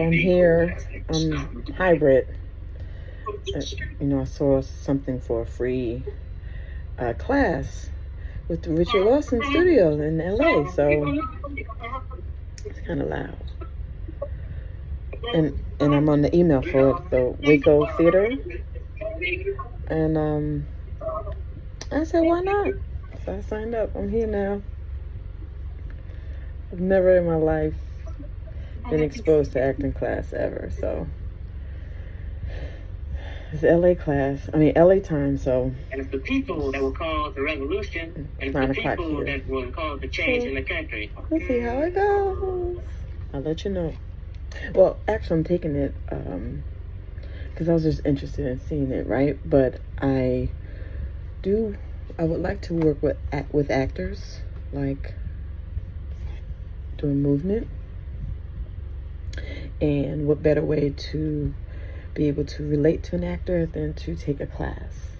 I'm here, hybrid. I saw something for a free class with the Richard Lawson Studios in LA, so it's kind of loud. And I'm on the email for the Waco Theater, and I said, why not? So I signed up. I'm here now. I've never in my life been exposed to acting class ever, so it's LA time, so and it's the people that will cause the revolution, and it's the people that will cause the change in the country. We'll see how it goes. I'll let you know. Well, actually, I'm taking it because I was just interested in seeing it, right? But I would like to work with actors, like doing movement. And what better way to be able to relate to an actor than to take a class?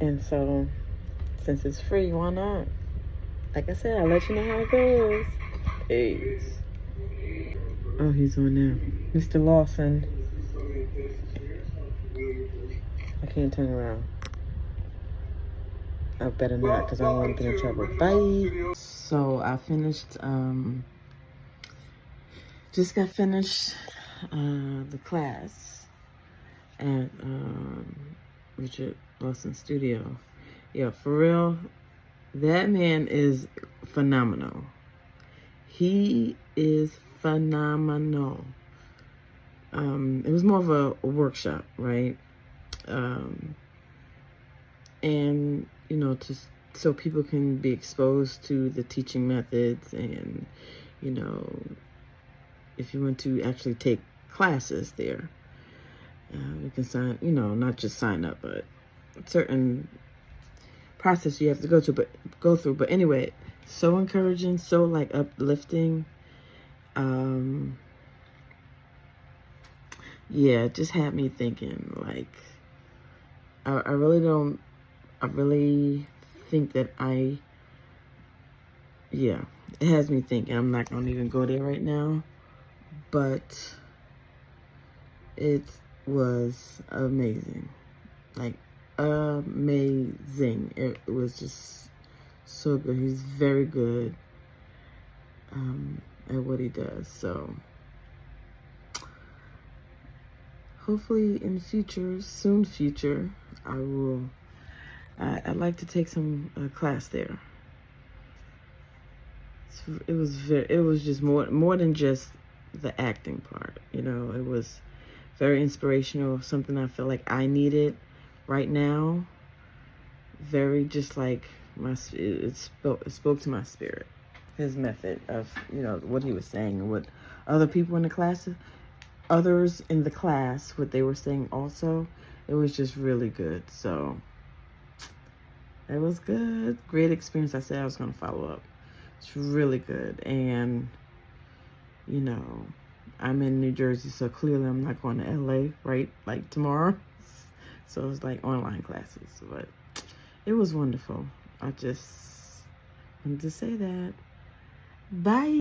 And so, since it's free, why not? Like I said, I'll let you know how it goes. Peace. Oh, he's on now. Mr. Lawson. I can't turn around. I better not, because I don't want to get in trouble. Bye. So I finished, just got finished the class at Richard Lawson Studio. Yeah, for real, that man is phenomenal. He is phenomenal. It was more of a workshop, right? And so people can be exposed to the teaching methods, and if you want to actually take classes there, you can sign, not just sign up, but certain process you have to go through. But anyway, so encouraging, so like uplifting. Yeah, it just had me thinking, like, I really think that it has me thinking. I'm not gonna even go there right now, but it was amazing, like amazing. It was just so good. He's very good at what he does. So hopefully in the soon future, I'd like to take some class there. It was just more than just the acting part. It was very inspirational, something I feel like I needed right now. Very just like it spoke to my spirit. His method of what he was saying, and what others in the class, what they were saying also. It was just really good. So it was good. Great experience. I said I was going to follow up. It's really good. And, I'm in New Jersey, so clearly I'm not going to LA, right? Like tomorrow. So it's like online classes. But it was wonderful. I just wanted to say that. Bye.